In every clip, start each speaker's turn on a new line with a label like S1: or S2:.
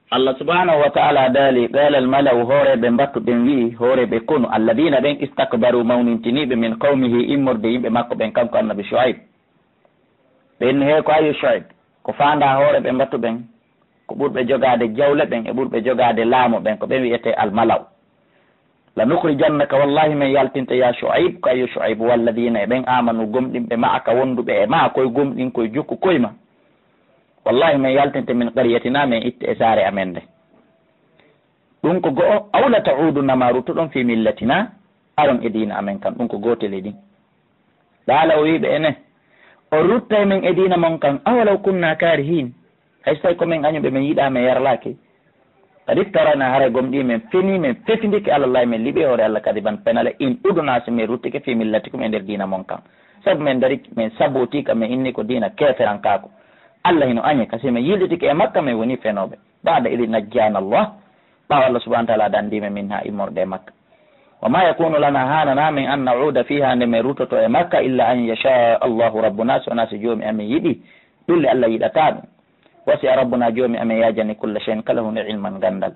S1: Allah subhanahu wa ta'ala dali qala al malau horeɓe mbattuɓen wi horeɓe kono alladina ɓen istakbaru mawnintiniɓe min qawmihi immorde yimɓe makko ɓen kanko annabi Shuaib ɓen he ko ayu Shuaib ko fanda horeɓe mbattuɓen ko ɓurɓe jogade jawle ɓen e ɓurɓe jogade laamu ɓen ko ɓen wiyete al malaw la nukhrijannaka wallahi min yaltinta ya Shuaib ko ayu Shuaib walladina e ɓen amanu gomɗinɓe ma'aka wonduɓe e ma koye gomɗin koye jukku koyma wallahi min yaltinte min qaryatina min itte e saare amen nde ɗum ko go'o awla ta'uduna ruttuɗon fi millatina aron e diina amen kan ɗum ko gotel e ɗin ɗaala o wiɓe ene o ruttay min e diina mon kan awalaw kunna karihin hay so tawi komin añuɓe min yiiɗa min yarlaki kadi tarana haara gomɗi min fini min fefidiki alallahi min liiɓi hoore Allah kadi ban penale in udunasi min ruttike fi millatikum e nder diina mon kan saabu min dari min sabotika min inni ko diina keferan kako Allah hino añi kasi min yilɗitike e makka min woni fenoɓe baada idi najjana Allah ɓawa Allah subahana taala dandime min ha immorde e makka wa ma yakunu lana hanana min an nauda fiha nde min rutoto e makka illa an yasha Allahu rabbuna so wona so joomi amin yiɗi ɗulle Allah yiɗata ɗum wasi a rabbuna joomi amin yajani kulla chein kala hunde ilman gandal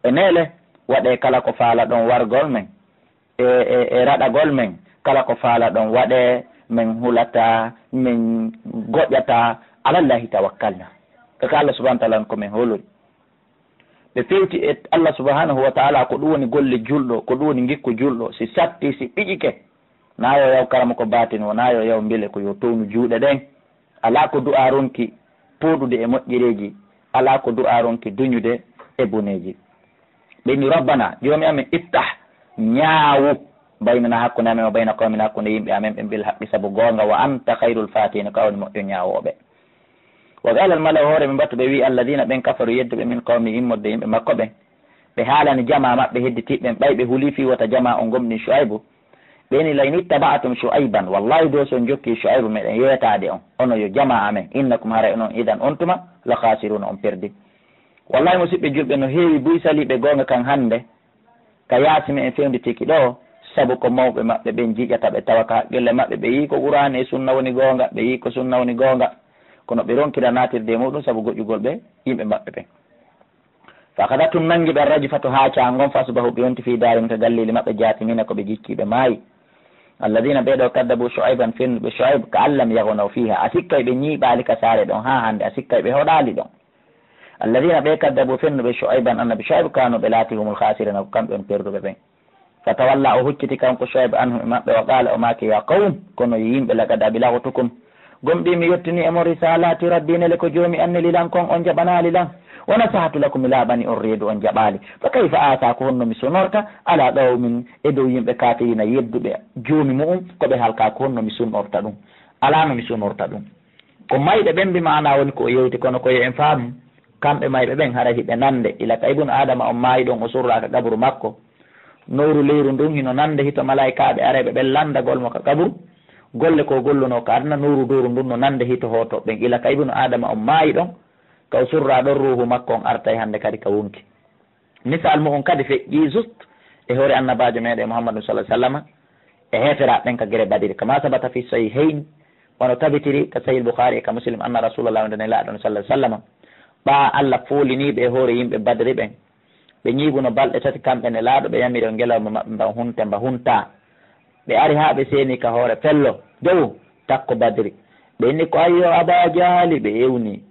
S1: e nele waɗe kala ko faala ɗon wargol men e raɗagol men kala ko faala ɗon waɗe min hulata min goƴƴata alallahi tawakkalna kaka Allah subahana taala ko min holori ɓe fewti e Allah subhanahu wa taala ko ɗum woni golle julɗo ko ɗum woni gikku julɗo si satti si ɓiƴike nayo yaw karama ko batin o nayo yaw mbile ko yo townu juuɗe ɗen ala ko du'a ronki poɗude e moƴƴereji ala ko du'a ronki duñude e boneji ɓeni rabbana joomi amen iftah ñaawu baynana hakkude amen o bayna qawmina hakkude yimɓe amen ɓe mbel haqqi saabu gonga wa anta hayrul fatine kawni moƴƴo ñaawoɓe wa qala al mala hoore ɓe mbattu ɓe wi alladina ɓen kafaru yedduɓe min qawmi immorde yimɓe makko ɓen ɓe haalani jama maɓɓe hedditiɓɓen ɓay ɓe huuli fi wata jama o gomɗin Shuaibu ɓeni layni taba'atum Shuaiban wallahi do so jokki Shuaibu meɗen yeetade on ono yo jama amen innakum haara onon idan on tuma la khasiruna on perdi wallahi musidɓe julɓe no heewi buy saliɓe gonga kan hande ka yaasimi en fewnditiki ɗo saabu ko mawɓe maɓɓe ɓen jiƴata ɓe tawa ka haqqille maɓɓe ɓe yi ko qur'an e sunna woni gonga ɓe yi ko sunna woni gonga kono ɓe ronkira natirde muɗum saabu goƴƴugol ɓe yimɓe maɓɓe ɓen fakadatum nangi ɓe rajifatu ha cangon fasubahu ɓe wonti fi darim to gallili maɓɓe jatimina koɓe jikkiɓe maayi alladina ɓeɗo kaddabu Shuaiban fennuɓe Shuaib ka allam yahonaw fiha a sikkay ɓe ñiiɓali ka saare ɗon ha hande a sikkay ɓe hoɗali ɗon alladina ɓe kaddabu fennuɓe Shuaiban annabi Shuaib kanu ɓe laati humul khasirina ko kamɓe on perduɓe ɓen fatawalla o hucciti kanko Shuaib anhu e maɓɓe wa qala o maki ya qawm kono yimɓe lagad abilaghtukum gomɗi mi yettini emo risalati rabbinele ko joomi annelilan kon on jaɓanali lan wona sahatu lakum mi laaɓani on reedu on jaɓali fa kayfa asa ko honno mi sonorta ala ɗawmin e dow yimɓe kafirina yedduɓe joomi mu'um koɓe halka ko honno mi sunorta ɗum alano mi sunorta ɗum ko mayɓe ɓen mbi mana woni ko yewti kono koye en faamu kamɓe mayɓe ɓen hara hiɓe nande ila ka ibnu adama on maayi ɗon o surraka gabru makko nowru leyru ndun hino nande hito malaikaɓe areɓe ɓen landagol mo ka gabru golle ko golluno ka adna nuru duru ndun no nande hito hoto ɓen ila ka ibnu adama on maayi ɗon kaw surra ɗon ruhu makko on artay hande kadi ka wonki misal mo on kadi feƴƴi just e hoore annabajo meɗe Muhammadu sallallahu alaihi wasallam e heferaɓe ɓen ka guere badiri kama sabata fi sahihayn wono tabitiri ka sahih Bukhari e ka Muslim anna rasulullah ndene laaɗon sallallahu alaihi wasallam ɓa Allah foliniɓe e hoore yimɓe badri ɓen ɓe ñiguno balɗe tati kamɓe ne laaɗo ɓe yamiri o ngelawma maɓɓe mba hunta ɓe ari ha ɓe seeni ka hoore fello dow takko badri ɓe inni ko ayyo Aba Jahali ɓe ewni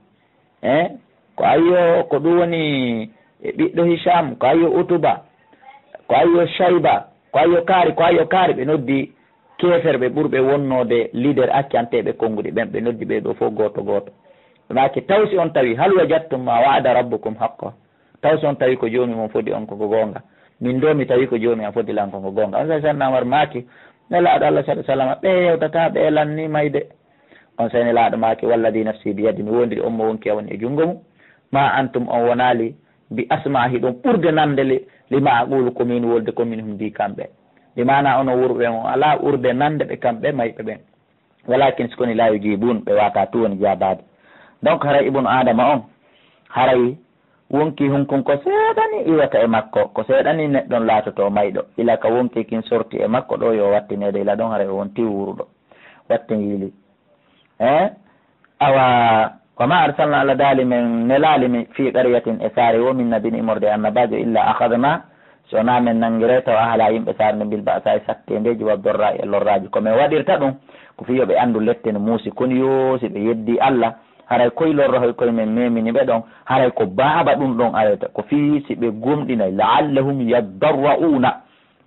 S1: ko ayyo ko ɗum woni ɓiɗɗo Hisham ko ayyo Utuba ko ayyo Shayba ko ayyo kaari ɓe noddi keferɓe ɓurɓe wonnode leader accanteɓe konguɗi ɓen ɓe noddi ɓe ɗo fof goto goto ɗumaki tawsi on tawi hal wajadtum ma wa'ada rabbukum haqqa tawsi on tawi ko joomi mon fodi on koko gonga min do mi tawi ko joomi an fodi lan koko gonga on sa sannamar maki nelaaɗo Allah sallallahu alaihi wasallam ɓe yewtata ɓe lanni mayde on sa nelaaɗo maki walladi nafsi bi yadi mi wondiri on mo wonki woni e jungo mum ma antum on wonali bi asmahi ɗum ɓurde nande lima aqulu komin wolde komin hum mbi kamɓe ɗi mana ono wurɓe on ala urde nande ɓe kamɓe mayɓe ɓen walakin sikoni la yujibun ɓe wata tuwoni jabade donc haray ibnu adama on haray wonki hunkon ko seeɗani iwata e makko ko seeɗani neɗɗon laatoto mayɗo ila ka wonki kin sorti e makko ɗo yo wattinede ila ɗon haray o wonti wuruɗo watten yiili awa وما أرسلنا على دال من نلال في قرية إساري ومن نبي إمرد النباج إلا أخذنا سونا من ننجريت وأهلا يمبسار من بالبأساء سكتين ديج والضراء اللراج كما ودير تدو كفيو بأندو لتن موسي كن يوسي بيدي الله haray koy lorro koy men memini ɓe ɗon haray ko baaba ɗum ɗon areta ko fiisi ɓe gomɗinay laallahum yaddarra'una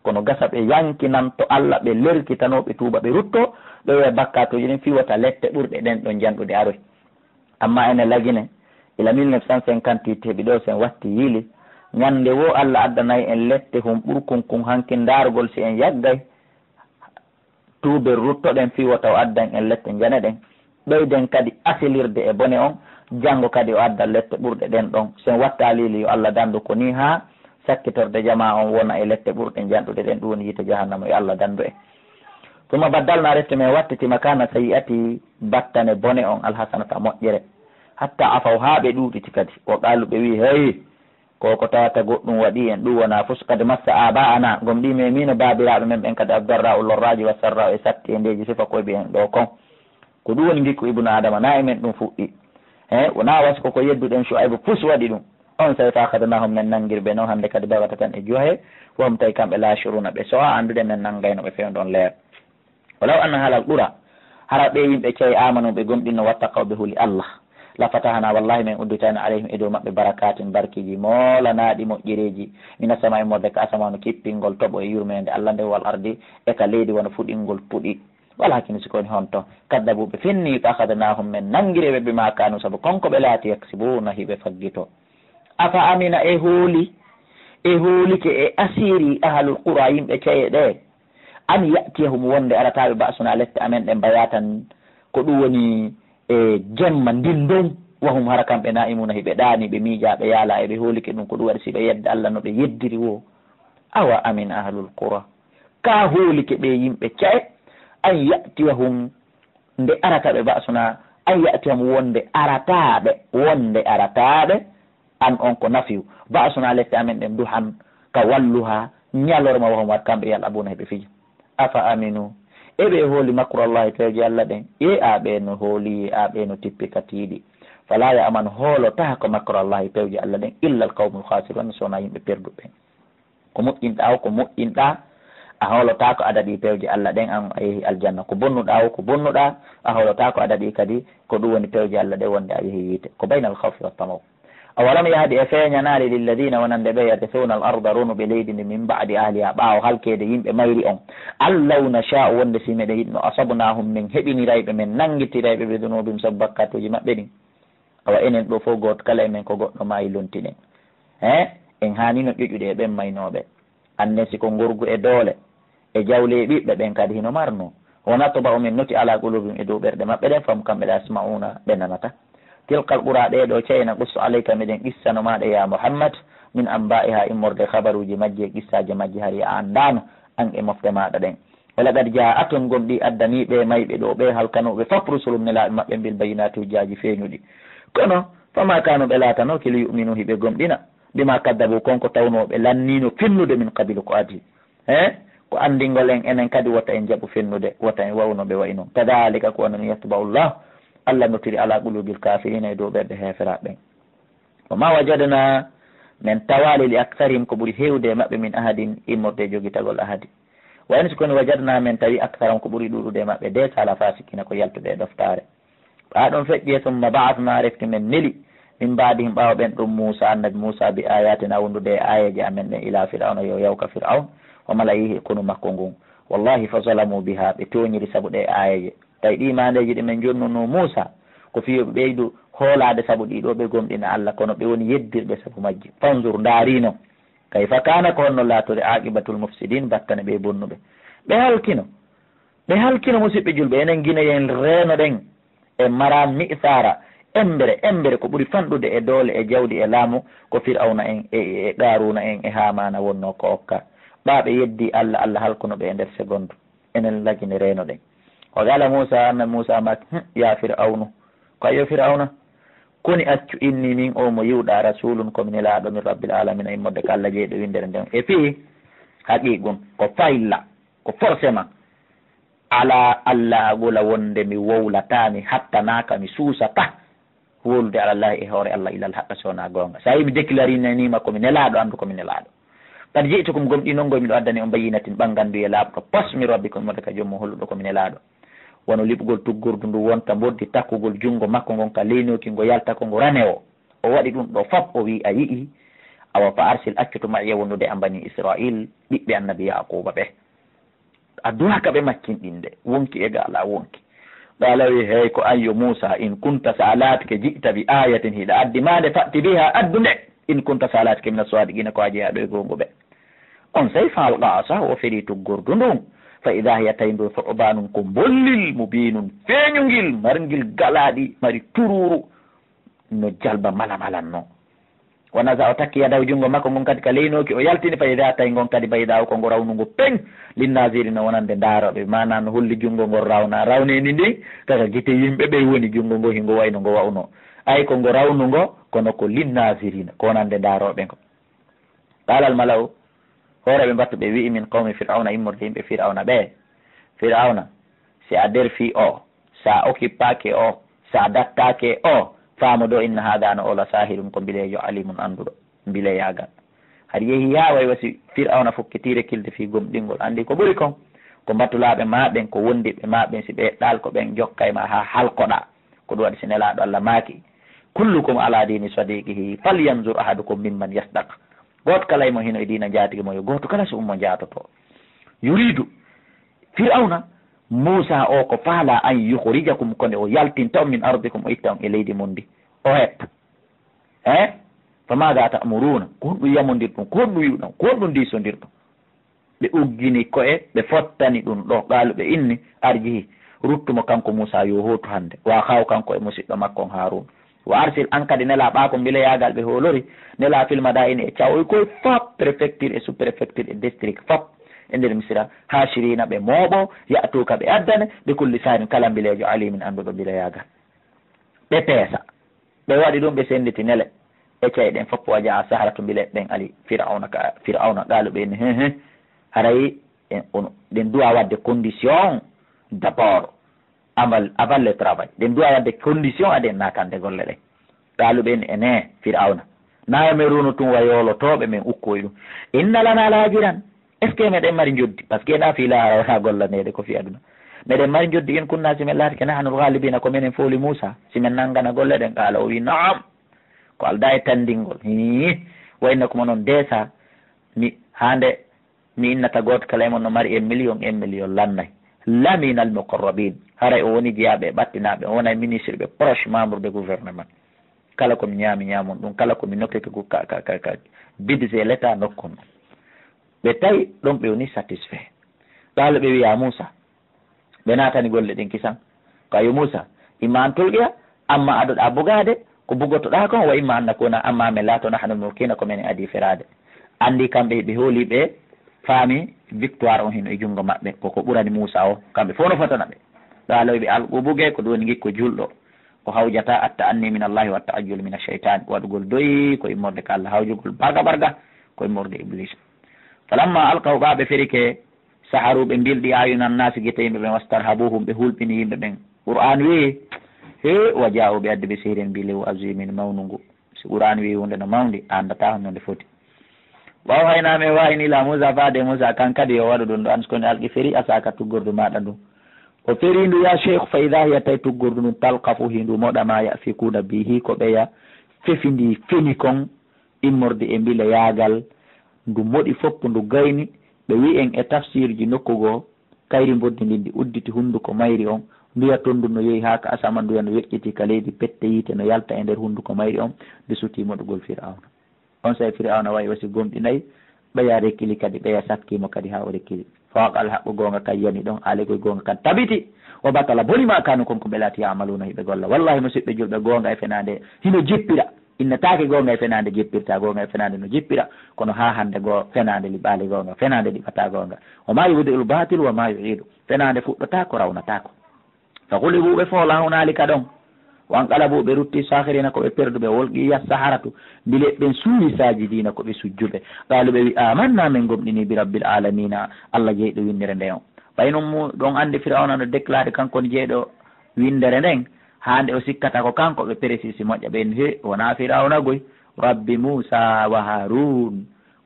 S1: kono gasa ɓe yankinanto Allah ɓe lerkitanoɓe tuuba ɓe rutto ɓe wiya bakkatoji ɗin fiwata lette ɓurɗe ɗen ɗon janɗude aroy amma ene lagine ila 1958 heɓi ɗo sen watti yiili ñande wo Allah addanayi en lette hum ɓurkun kun hanki ndargol si en yaggay tuuɓe ruttoɗen fiwata o addan en lette jane ɗen ɓeyden kadi asilirde e bone on janngo kadi o adda lette ɓurɗe ɗen ɗon sen watta lili yo Allah dandu ko ni ha sakkitorde jama on wona e lette ɓurɗe janɗude ɗen ɗum woni yiite jahannama yo Allah dandu e tuma baddalna rette men wattitima kana sayi'ati battane bone on alhasanata moƴƴere hatta afaw ha ɓe ɗuɗiti kadi o qaalu ɓe wi hey koko tawata goɗɗum waɗi en ɗum wona fus kadi massa aba ana gom ɗi me mino babiraɓe men ɓen kadi abdarra u lorraji wa sarra e satti e ndeji sifa koye ɓe en ɗo kon ko ɗum woni gikku ibnu adama na e men ɗum fuɗɗi wona wasko ko yedduɗen Shuaybu pus waɗi ɗum on sawi fa kadnahum men nangirɓe noon hande kadi bagata tan e johe wom tawi kamɓe lashuruna ɓe sowa andude men nanggayno ɓe fewn ɗon leer walaw anna halal ɓura hara ɓe yimɓe ceyi amanu ɓe gomɗinno wattaqaw ɓe huuli Allah la fatahana wallahi min udditani alayhim e dow maɓɓe barakatin barkiji molanaɗi moƴƴereji mina sama e morde ka asamanu kippingol toɓo e yurmede Allah nde wal ardi e ka leydi wona fuɗingol puɗi wala hakkini sikoni honto kaddabuɓe finni fa akhadnahum men nangireɓe bima kanu saabu konko ɓe laati yaksibuna hiɓe faggito afa amina e hoolike e asiri ahlul qura yimɓe ceye ɗe an yatiyahum wonde arataɓe basuna lette amen ɗe mbaya tan ko ɗum woni e jemma ndindon wahum hara kamɓe naimuna hiɓe ɗaani ɓe miijaɓe yaala eɓe hoolike ɗum ko ɗum waɗi si ɓe yedde Allah no ɓe yeddiri wo awa amin ahlul qura ka hoolike ɓe yimɓe ceye an yatiyahum nde arataɓe basuna an yatiyahum wonde arataɓe an on ko nafiyu basuna lette amen ɗen duhan ka walluha ñalorma wahum wat kamɓe yal abuna heɓe fija afa aminu eɓe hooli makrullahi pewji Allah ɗen aɓe no hooli aɓe no tippi katiiɗi fala ya aman hoolota ko makrullahi pewji Allah ɗen illa al qawmul khasirun sona yimɓe perduɓe ko moƴƴinɗa a hawlota ko adadi pewje Allah ɗen an a yeehi aljanna ko bonnuɗa o ko bonnuɗa a hawlota ko adadi kadi ko ɗum woni pewje Allah ɗe wonde a yeehi yiite ko baynal khawfi wattamaw awalam yahdi e feeñanaali lilladina wonande ɓe yarisuna al arda runuɓe leydi ndi min ba'di ahliha ɓaawo halkede yimɓe mayri on allaw nachau wonde si meɗen yiɗno asabnahum min heɓinirayɓe men nangitirayɓe ɓe dunubim sabu bakkatuji maɓɓe ɗin awa enen ɗo fof goto kala e men ko goɗɗo maayi lontinen en hanino ƴoƴuɗe e ɓen maynoɓe annen siko ngorgu e doole e jawle ɓiɓɓe ɓen kadi hino marno wona to ba o min noti ala qulubim e dow ɓerɗe maɓɓe ɗen fam kamɓe ɗa asmauna ɓe nanata tilkal ɓura ɗeɗo ceyna qussu alayka miɗen qissano maɗa ya Muhammad min anba'iha immorde habaruji majji e qissaji majji hari a andano an e mofte maɗa ɗen wala qad ja'atun gomɗi addaniɓe mayɓe ɗo ɓe halkanoɓe fop rusulum nelaɓe maɓɓe bil bayinati hujjaji feeñuɗi kono fama kanu ɓe laatano kili yuminu hiɓe gomɗina bima kaddabu konko tawnoɓe lannino finnude min qabilu ko adi ko andingol en enen kadi wota en jaaɓu fennude wota en wawnoɓe wayi noon kadalika ko wonani yatba'ullah Allah notiri ala qulubil kafirina e dow ɓerɗe heferaɓe ɓen wa ma wajadna min tawali li aktharihim ko ɓuuri hewde e maɓɓe min ahadin immorde jogitagol ahadi wa en sikoni wajadna min tawi aktharam ko ɓuuri ɗuɗude e maɓɓe de sala fasikina ko yaltude e ɗoftare ɓa ɗon feƴƴi summa ba'athna refti men neli min mbadihim ɓawa ɓen ɗum Musa annabi Musa bi ayatina wondude e ayeji amen ɗen ila fir'auna yo yawka fir'aun wa malayihi konu makko ngun wallahi fa zalamu biha ɓe toñiri saabu ɗe ayeje tawi ɗi mandeji ɗi men jonnuno Musa ko fiyoɓe ɓeydu hoolade saabu ɗiɗo ɓe gomɗina Allah kono ɓe woni yeddirɓe saabu majji fanzour daarino kayfa kana ko honno laatore aqibatul mufsidin battane ɓe bonnuɓe ɓe halkino musidɓe julɓe enen guineyen reeno ɗen e mara misara embere ko ɓuuri fanɗude e doole e jawdi e laamu ko fir'auna en e qaruna en e hamana wonno ko okka ɓaɓe yeddi Allah halkunoɓe e nder seconde enen lagine reeno ɗen o gala Musa annabi Musa maki ya fir'aunu ko ayo fir'auna koni accu inni min o mo yiwɗa rasulun komi nelaɗo min rabbil alamina immorde ko Allah jeeɗo windere nden e fii haqiqum ko fayilla ko forcément ala Allah agula wonde mi wowlatami hattanaka mi suusata wolude alallahi e hoore Allah ilal haqqa sowona gonga sa yi mi déclare nanima komi nelaɗo andu komi nelaɗo kadi jeytukum gomɗi noon goy miɗo addani on bayinatin ɓangandu e laaɓɗo posmi rabbikum mode ka joomum holluɗo komi nelaɗo wono liɓgol tuggordu ndu wonta boddi takkugol junngo makko ngon ka leynoki ngo yalta ko ngo rane o waɗi ɗum ɗo fop o wi a yii awa fa arsil accuto maƴƴe wonnude a bani israil ɓiɓɓe annabi yaquba ɓe a duwaka ɓe makkinɗinde wonki e gaala wonki ɓalawi hey ko ayyo moussa in kunta sa latike ji'ta bi ayatin hiɗa addi mande fatti biha addu nde in kunta sa latike mina sadiqina ko a jeeyaɗo e gongo ɓe on sey faal qasa o feeri tuggordu ndun fa ida hiya tawi ndu soɓanum ko bollil mubinum feeñugil margil galaɗi mari tururu no jalba malamalanno wona sa o takki yadaw junngo makko ngon kadi ka leynoki o yaltini fa ida tawi ngon kadi mbayiɗa ko ngo rawnugo peŋ linnasiri no wonande ndaroɓe mana no holli junngo ngol rawna rawneni ndi kaka guite yimɓe ɓe woni junngo ngo hingo wayno ngo wawno ay ko ngo rawnugo kono ko linnasirina ko wonande ndaroɓe ngo qalal malaw hooreɓe mbattu ɓe wi'i min qawmi fir'auna immorde yimɓe fir'auna ɓe fir'auna si a derfi o sa occupake o sa dattake o faamo ɗo inna haadano ola sahirum ko mbilejo alimun annduɗo mbile yagal haɗa yeehi ha way wasi fir'auna fokkitire kilde fi gomɗingol andi ko ɓuri kon ko mbattulaɓe maɓen ko wondiɓe maɓen si ɓe ɗal ko ɓen jokka ma ha halkoɗa ko ɗum waɗi si nelaɗo Allah maaki kullukum ala dini sadiqihi falyanzur ahadukum mimman yasdaq goto kala mo hino e dina jatigi mo yo goto kala so ummo jatoto yuridu fir'auna Musa o ko faala an yukhrijakum konde o yaltinta min ardikum o itta on e leydi mundi o heppa fa maga ta'muruna ko ɗum yamondir ɗum ko ɗum yiwɗon ko ɗum ndisodir ɗum ɓe uggini ko'e ɓe fottani ɗum ɗo qaaluɓe inni arjihi ruttumo kanko Musa yo hotu hande wa haw kanko e musidɗo makko Harun wa arsil an kadi nela ɓaako mbile yagal ɓe holori nela filmada ini e cawoy koye fop préfecture e sous préfecture e district fop e nder misira hashirina ɓe mooɓo yatuka ɓe addane ɓe kulli sanin kala mbilejo alimin anduɗo mbile yagal ɓe peesa ɓe waɗi ɗum ɓe senditi nele e ceyɗen foppo waja a sahara to mbile ɓen ali fir'auna qaaluɓe ni harayi ɗen duwa wadde condition d' abord avant le travail ɗen duwa wadde condition aɗen natande golle ɗen qaaluɓe ni ene fir'auna nawame runo tum wa yolotoɓe men ukkoy ɗum inna lana laajiran est ce que meɗen mari joddi par ce que ɗa fiilara wona gollanede ko fi aduna meɗen mari joddi in kunna simen laatike nahanul ghalibina ko menen fooli Moussa simen nanggana golle ɗen qaala o wi naam ko alda e tandingol wayno komo noon desa mi hande mi innata goto kala e mon no mari 1 million lannay laminal muqarrabin haray o woni jeeyaɓe ɓattinaɓe o wona ministre ɓe proche membre de gouvernement kala komi ñaami ñamon ɗum kala komi nokkeke ka budget l' état nokkon ɗum ɓe tawi ɗon ɓe woni satisfait ɗaalo ɓe wiya Moussa ɓe natani golle ɗin kisan ko ayo Moussa imma an tolƴoya amma aɗoɗa bugade ko bugotoɗa kon wa imma anna kona amma men laato nahnu mulkina ko men adi ferade andi kamɓe ɓe hooli ɓe faami victoire on hino e junngo maɓɓe koko ɓurani Moussa o kamɓe fof no fotana ɓe ɗaaloyɓe alɓuɓugue ko ɗum woni gikko julɗo ko hawjata atta anni min allahi wa ta'ajjul min ash-shaytan waɗugol doyi ko immorde ko Allah hawjugol barga ko immorde iblis falamma alqaw ɓaɓe ferike saharuɓe mbilɗi ayunan nasi guite yimɓe ɓen wastarhabuhum ɓe hulɓini yimɓe ɓen qur'an wi he wa ja'uɓe adde ɓe sihirin mbilew azimin mawnugu si qur'an wi hunde no mawdi andata hononde foti waw hayname waynila Moussa fade Moussa kan kadi yo waɗu ɗum ɗo an skone alqi feri asaka tuggordu maɗa ndu o feri ndu ya cheikh fa ida hiya tawi tuggordu ndu talqafu hindu moɗama yafikuna bihi ko ɓeya fefindi feni kon immorde e mbila yagal ndu moɗi foppo ndu gayni ɓe wi en e tafsir ji nokkugo kayri boddi ndi ndi udditi hunduko mayri on nduya tondu no yeehi ha ka asama nduya no weƴƴiti ka leydi pette yiite no yalta e nder hunduko mayri on nde suti moɗugol fir'auna on say fir'auna wawi wasi gomɗi nayyi ɓeya rekkili kadi ɓeya sakkimo kadi ha o rekkili fawqal haqqu gonga kan yani ɗon haale koye gonga kan tabiti o batala bonima kanu konko ɓe laati yamaluna hiɓe golla wallahi musidɓe julɓe gonga e fenade hino jippira innatake gonga e fenade jippirta gonga e fenade no jippira kono ha hande go fenade liɓali gonga fenade ɗiɓata gonga o ma yuhdi ul batil wa ma yuidu fenade fuɗɗotako rawnatako fa gulibuɓe foola hunalika ɗon wanqalabuɓe rutti sahirina koɓe perduɓe wolqi ya saharatu mbile ɓen suuri saji dina koɓe sujjuɓe qaluɓe wi amanna min gomɗini bi rabbil alamina Allah jeyɗo windere nde on ɓay noon mu ɗon andi firawna no déclaré kankone jeyɗo windere nden hande o sikkata ko kanko ɓe précisi moƴƴa ɓen he wona firawna goy rabbi Musa wa Harun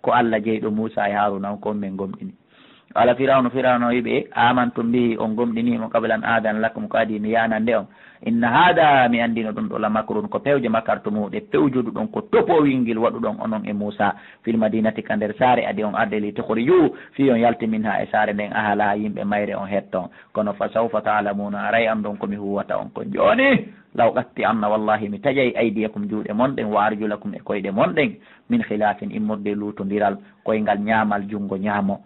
S1: ko Allah jeyɗo Musa e Haruna on kon min gomɗini ala firawna wiɓe amantum bihi on gomɗinimo qabla an adana lakum ko adi mi yanande on inna hada mi andino ɗum ɗo la makrun ko pewje makartumuɗe pewjuɗo ɗon ko topowingil waɗuɗon onon e Musa fil madinati ka nder saare adi on ardeli tohoriju fi on yalti min ha e saare nden ahala yimɓe mayre on hetton kono fa sawfa ta'lamuna aray an ɗon komi huwata on ko joni law qatti anna wallahi mi taƴay aydiyakum juuɗe monɗen wa arjulakum e koyɗe monɗen min khilafin immorde lutodiral koyngal ñaamal jungo ñaamo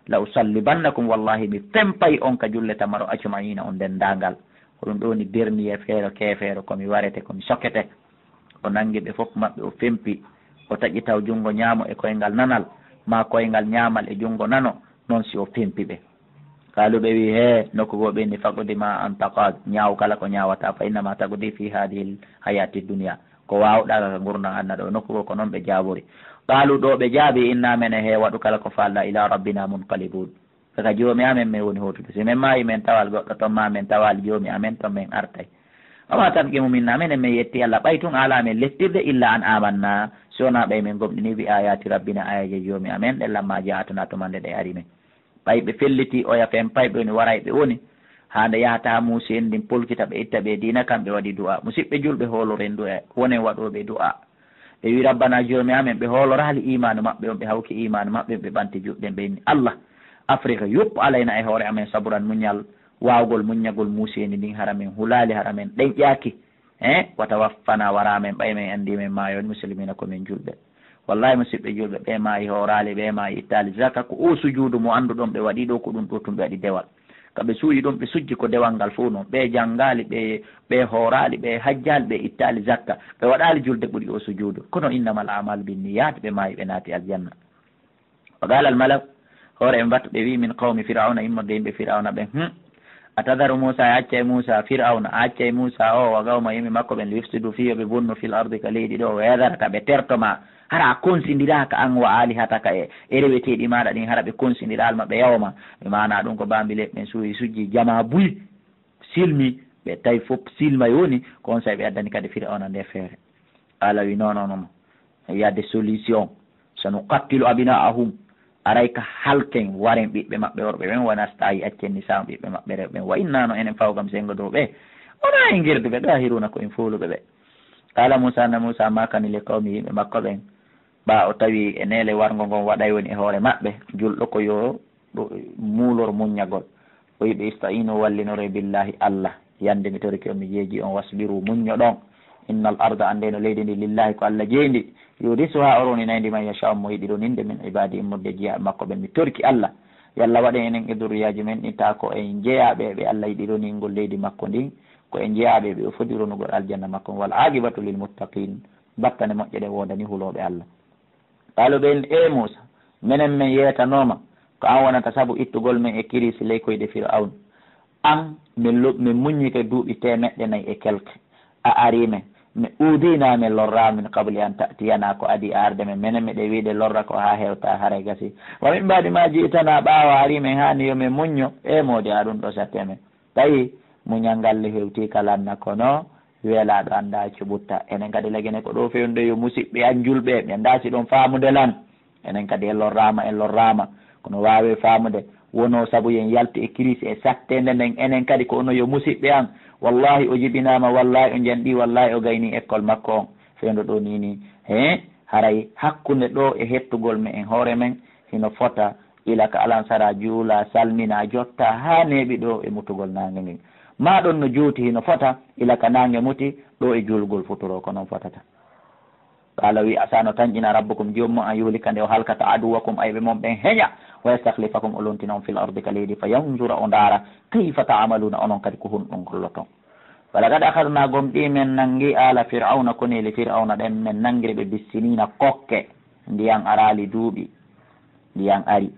S1: la usallibannakum wallahi mi fempay on ka julle tamaro ajmaina on dendagal ko ɗum ɗo ni dernier feero kefeero komi warete komi sokkete o nangi ɓe fof maɓɓe o fempi o taƴi taw jungo ñaamo e koyngal nanal ma koyngal ñaamal e jungo nano noon si o fempi ɓe kaluɓe wi he nokkugo ɓe ni fagodi ma an taqad ñaaw kala ko ñaawata fa innama tagodi fi hadihi hayati dunia ko wawɗaga ka gurdam annaɗo nokkugo ko noon ɓe jaabori qaalu ɗo ɓe jaabi inna men he waɗu kala ko falla ila rabbina munqalibun kaka joomi amen min woni hotude si min maayi men tawal goɗɗo toon ma men tawal joomi amen toon min artay oma tan qimu minna minen min yetti Allah ɓay tun ala men lettirde illa an amanna si wona ɓay min gomɗini bi ayati rabbina ayaje joomi amen ɗe lamma jaatuna tumande ɗe ari men ɓay ɓe felliti oya fen payɓe woni waray ɓe woni hande yahata muusi en ndin polkita ɓe itta ɓe dina kamɓe waɗi du'a musidɓe julɓe hooloren du'a wonen waɗoɓe du'a ɓe wi rabbana joomi amen ɓe hoolorali imanu maɓɓe on ɓe hawki imanu maɓɓe ɓe ɓanti juɗɗe ɓeyni Allah Afrique yuppo alayna e hoore amen saburan muñal wawgol muñagol muuseni ndin hara men hulali hara men ɗen ƴaaki wata waffana wara men ɓay men andi men mayon musilmina komin julɓe wallahi musidɓe julɓe ɓe maayi hoorali ɓe maayi ittali zaka ko o sujuudu mo annduɗon ɓe waɗi ɗo ko ɗum ɗo tum ɓe waɗi dewal kaɓe suuyi ɗum ɓe sujji ko dewal ngal fof noon ɓe janngali ɓe hoorali ɓe hajjali ɓe ittali zakka ɓe waɗali julde ɓuuri o sujuudu kono innamal amalu binniyat ɓe maayi ɓe naati aljanna wa qala al malak hoore ɓe mbattu ɓe wi min qawmi firawna immorde yimɓe firawna ɓen atadaru Musa a acca e Musa firawna a acca e Musa o wa gawma yimɓe makko ɓen lifsidu fiyo ɓe bonno fil ardi ka leydi ɗo wa yadaraka ɓe tertoma hara a konsidiraka an wa alihataka e reweteɗi maɗa ɗin hara ɓe konsidiralma ɓe yawma ɓe mana ɗum ko bambi leɓɓen suuyi sujji jama buy silmi ɓe tawi fof silma yoni ko on sayi ɓe addani kadi firawna nde feere ala wi non non non yadde solution sanu qattilu abina'ahum aray ka halken waren ɓiɓɓe maɓɓe worɓe ɓen wona so tawi accen ni sama ɓiɓɓe maɓɓe rewɓe ɓen wa innano enen fawgam sengo dow ɓe wona e girde ɓe ɗo hiruna ko en foluɓe ɓe kala Musa na Musa makani le kawmi yimɓe makko ɓen ɓa o tawi e nele wargo ngon waɗay woni e hoore maɓɓe julɗo ko yo muulor muñagol o yiɓe istainu wallinore billahi Allah yande mi toriki on mi jeeji on wasbiru muño ɗon innal arda ande no leydi ndi lillahi ko Allah jeyndi yurisuha oroni nayndi man yasha mo yiɗi ɗon inde min ibadi immorde jeeya makko ɓen mi torki Allah yalla waɗe enen e durriyaji men ɗinta ko en jeeyaɓe ɓe Allah yiɗi ɗon ingol leydi makko ndin ko en jeeyaɓe ɓe o foti ronugol aljanna makko wal aqibatu lil muttaqin battane moƴƴe ɗe wodani huloɓe Allah qalu ɓen e Musa minen min yeetanoma ko an wonata saabu ittugol men e kirisi ley koyɗe Fir'aun an min muññike duuɓi temeɗɗe nayyi e quelque a ari men mi uudina min lorra min qabli an ta'tiyana ko adi arde men minen miɗe wiide lorra ko ha hewta haray gasi wa min mbaɗi ma jiitana ɓaawa ari men hani yo min muñño e moodi a ɗum ɗo satte men tawi muñal ngal hewti kalanna kono weelaɗo anda cuɓutta enen kadi lagine ko ɗo fewnde yo musidɓe an julɓe ɓe daasi ɗon faamude lan enen kadi en lorrama kono wawe faamude wono saabu yen yalti e crise e sattede nden enen kadi ko ono yo musidɓe an wallahi o jibinama wallahi o janɗi wallahi o gayni école makko on fewndo ɗo nini haray hakkude ɗo e hettugol men en hoore men hino fota ila ka alansara juula salmina jotta ha neeɓi ɗo e mutugol nangue ngel ma ɗon no juuti hino fota ila ka nangue muti ɗo e julgol futuro ko noon fotata qala wi asano tañƴina rabbukum jomum an yuhlika nde o halkata aduwakum ayɓe moon ɓen heeña wa yastahlifakum o lontina on fil ardi ka leydi fa yanzura o ndaara kayfa ta'amaluna onon kadi ko hunɗum golloton wala kadi akhadna gomɗi men nangi ala fir'auna koneli fir'auna ɗen men nangiri ɓe bissinina kokke ndiyan arali duuɓi ndiyan ari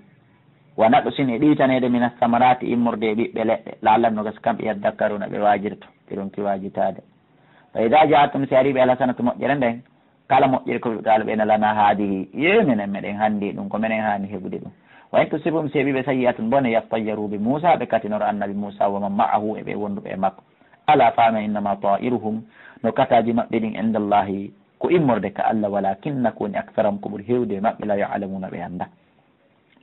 S1: wona ɗo sin e ɗitanede min samarati immorde e ɓiɓɓe leɗɗe laalanno gas kamɓe yaddakkaruna ɓe wajirto ɓeɗonki wajitade fa ida jaatum si ari ɓe ala sanatu moƴƴere nden kala moƴƴere ko ɓiɓɓe ɓe nalana haadihi ye minen meɗen handi ɗum ko minen hani heɓude ɗum wa in tusibum seeɓiɓe sayyi'atun bone yattayyaru bi Musa ɓe katinoro annabi Musa wa man ma'ahu e ɓe wonduɓe e makko ala fama innama ta'iruhum no kataji maɓɓe ɗin indallahi ko immorde ka Allah walakinna ko woni aktaram ko ɓuri hewde maɓɓe la ya'lamuna ɓe anda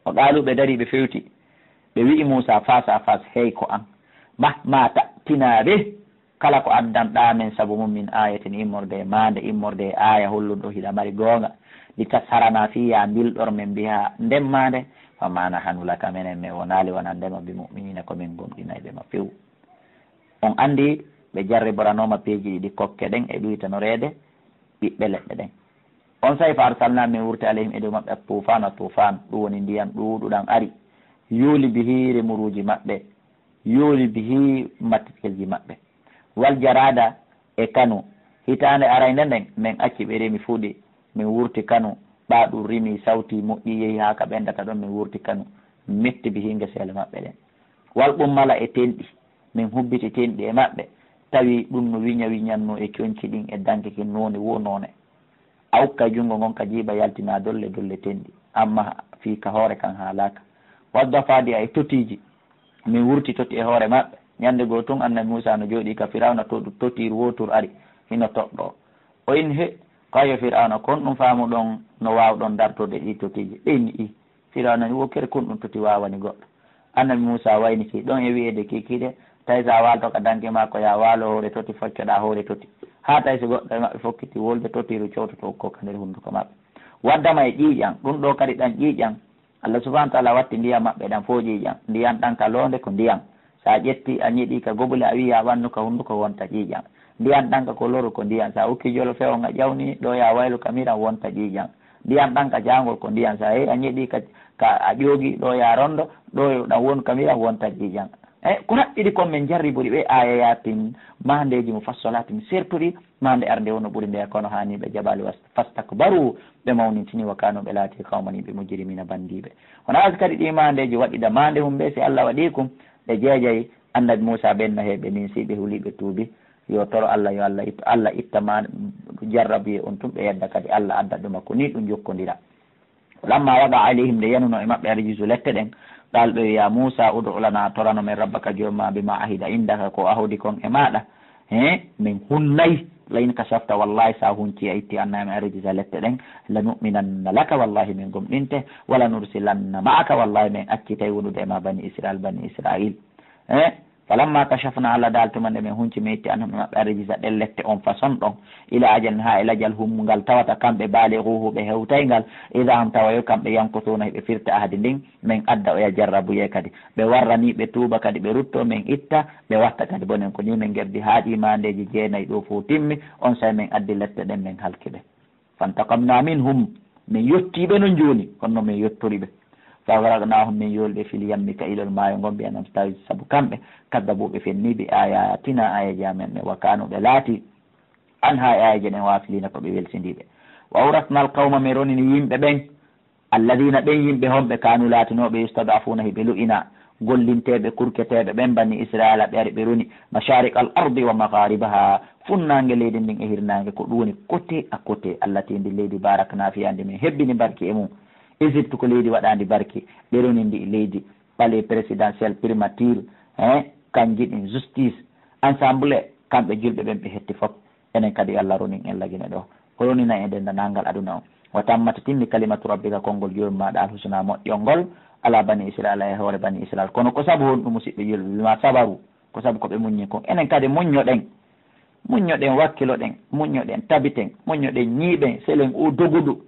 S1: o qaaluɓe dari ɓe fewti ɓe wi'i Musa face à face hey ko an ma taɓtinaɓe kala ko addanɗa men saabu mum min ayatin immorde mande immorde aya holluɗo hiɗa mari goonga ɗi tasharana fiya mbilɗor men mbiya ndemmade famana hanulaka menen mi wonali wonandema bi muminina komin gomɗinayɓe ma few on andi ɓe jarriboranoma peeji ɗiɗi kokke ɗen e ɗuytanorede ɓiɓɓe leɗɗe ɗen on sayi fa arsalna min wurti alayhim e dow maɓɓe tufan ɗum woni ndiyam ɗuɗuɗam ari yuuli bihi remuruji maɓɓe yuuli bihi mattitelji maɓɓe wal jarada e kanu hitande arayde nden min acci ɓe remi fuuɗi min wurti kanu ɓaɗum rimi sawti moƴƴi yeehi ha ka ɓendata ɗon min wurti kanu metti bihi ngesele maɓɓe ɗen wal ɓummala e tenɗi min hubbiti tenɗi e maɓɓe tawi ɗum no wiñanno e coñci ɗin e dankeki noni wonone awka jungo gon ka jiiɓa yaltina dolle tenɗi amma fi ka hoore kan haalaka wadda faadi ay totiji min wurti toti e hoore maɓɓe ñande goo tun annabi Musa no jooɗi ka Firawna to ɗum totir wotour ari hino toɗɗo o in he kayo Firawna kon ɗum faamu ɗon no wawɗon dartode ɗi totiji ɗeni i Firawna ni wokere kon ɗum toti wawani goɗɗo annabi Musa wayniti ɗon e wiyede kikiɗe tawi sa walto ka danke makko ya waalo hoore toti faccoɗa hoore toti ha tawi so goɗɗo e maɓɓe fokkiti wolde totiru cewtoto ko ka nder hunduko maɓɓe waddama e ƴiiƴan ɗum ɗo kadi ɗan ƴiiƴan Allah subahanahu wa taala watti ndiyam maɓɓe ɗan fo ƴiiƴan ndiyan ɗan ka londe ko ndiyam sa ƴetti a ñiɗi ka gobule a wiya wannu ka hunduko wonta ƴiiƴan ndiyan ɗan ka ko loru ko ndiyan sa ukki jolo fewo nga ƴawni ɗo ya waylu ka miran wonta ƴiiƴan ndiyan ɗan ka jangol ko ndiyan sa a ñiɗi ka a ƴoogi ɗo ya rondo ɗo ɗan won ka miran wonta ƴiiƴan ko haɗɗiɗi kon min jarriburi ɓe ayayatin mandeji mo fassolati sertori mande arde wono ɓuri nde kono hani ɓe jaɓali fastakbaru ɓe mawnintini wa kanu ɓe laati kawmani ɓe mujrimina bandiɓe hono asi kadi ɗi mandeji waɗiɗa mande humɓe si Allah waɗi kum ɓe jeejayi annabi Musa ɓenno heɓe min si ɓe huuliɓe tuubi yo toro Allah yo Allah itta ma jarrabuye on tum ɓe yedda kadi Allah adda ɗuma ko ni ɗum jokkodira lamma waɗa alayhim nde yanuno e maɓɓe arjisu lette ɗen ɗal ɓe ya Musa udu lana torano men rabbaka jomma bima ahida indaka ko ahodi kon e maɗa min hunnayi layin kasafta wallahi sa hunci a itti annami arjisa lette ɗen lanuminanna laka wallahi min gomɗinte wala nursilanna ma'aka wallahi min accitay wonude e ma bani israil falamma kashafna Allah dal tumande min hunci mi itti annami maɓɓe arjisa ɗen lette on façon ɗon ila ajan ha ila jal humngal tawata kamɓe balighuhu ɓe hewtaygal ida ham tawayo kamɓe yankotuna heɓe firta ahadi ndin min adda oya jarrabuye kadi ɓe warrani ɓe tuuba kadi ɓe rutto min itta ɓe watta kadi bonen ko ni min gerdi haaɗi mandeji jeenayyi ɗo fo timmi on say min addi lette ɗen min halkiɓe fantaqamna minhum min yettiɓe no joni honno min yettoriɓe fawaragnahum min yolɓe fil yammi ka ilol maayo gomɓe anan tawi saabu kamɓe kaddabuɓe fenniɓe ayatina ayaji amen ɓe wa kanu ɓe laati an ha ayaji ɗen wafilina ko ɓe welsidiɓe wa awratna al qawma mi ronini yimɓe ɓen alladina ɓen yimɓe honɓe kanu laatinoɓe yustadafuna hiɓe lu'ina gollinteɓe kurketeɓe ɓen bani israila ɓe ari ɓe roni masharik al ardi wa magharibaha funnangue leydi ndin e hirnangue ko ɗum woni côté à côté allati ndi leydi barakna fiyande min hebbini barki e mum Égypte ko leydi waɗandi barki ɓe roni ndi leydi palais présidentiel primature kanji ɗin justice ensemble kamɓe julɓe ɓen ɓe hetti foof enen kadi Allah ronin en lagine ɗo ko ronina e dendanalngal aduna o wa tammata timmi kalimatu rabbika konngol jomum maɗa al husna moƴƴol ngol ala bani israil e hoore bani israil kono ko saabu honɗum musidɓe julɓe wima sabaru ko saabu koɓe muññi kon enen kadi muññoɗen wakkiloɗen muññoɗen tabiten muññoɗen ñiiɓen selen o dogudu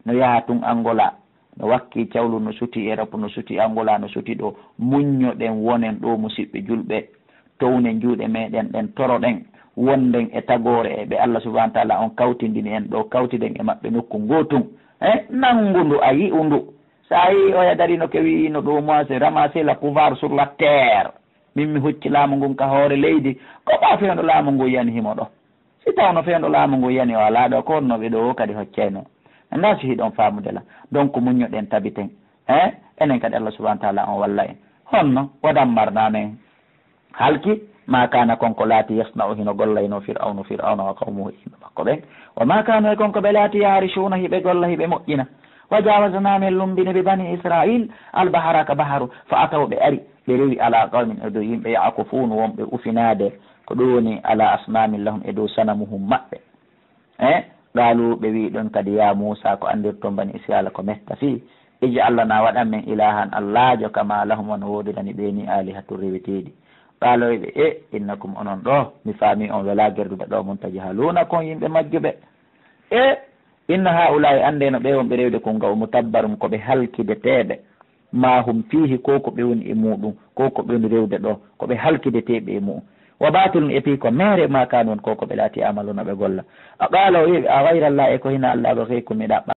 S1: no yaha tun Angola no wakki cawlu no suti Europe no suti Angola no suti ɗo muññoɗen wonen ɗo musidɓe julɓe townen juuɗe meɗen ɗen toroɗen wonden e tagore e ɓe Allah subahana taala on kawtindini en ɗo kawtiden e maɓɓe nokku gotum nangundu a yi undu sa yi oya dari no kewi no ɗo moi c'est ramasser le pouvoir sur la terre min mi hucci laamu ngun ka hoore leydi ko ɓa fewndo laamu ngu yani himo ɗo si tawno fewndo laamu ngu yani o ala ɗo ko wonnoɓe ɗo kadi hoccayno nda si hiɗon famudela donc muñoɗen tabiten enen kadi Allah subahana taala on walla en honno waɗammarna men halki ma kana konko laati yasna'u hino gollayno fir'auna wa qawmuhu yimɓe makko ɓen wa ma kanu e konko ɓe laati yarishuna hiɓe golla hiɓe moƴƴina wa jawasna min lumbini ɓe bani israil albahara ka baharu fa ataw ɓe ari ɓe rewi ala qawmin e dow yimɓe yakufun wonɓe ufinade ko ɗum woni ala asnamin lahum e dow sanamuhum maɓɓe qaalu ɓe wi ɗon kadi ya Musa ko andirton bani Israila ko metta fi ija Allah na waɗan men ilahan allahjo kama lahum won wodirani ɓeni alihatu reweteɗi qaaloyɓe innakum onon ɗo mi faami on wela gerduɓe ɗo mon taji haluna kon yimɓe majjuɓe inna haulayi ande no ɓe wonɓe rewde konga o mutabbarum koɓe halkideteɓe ma hum fihi ko ko ɓe woni e muɗum ko ko ɓe woni rewde ɗo koɓe halkideteɓe e muɗum wa batilum e pi ko mere ma kanu on ko ko ɓe laati amaluna ɓe golla a qaala o wiɓe a gayrallah e ko hina allah ɗo rey ko miɗa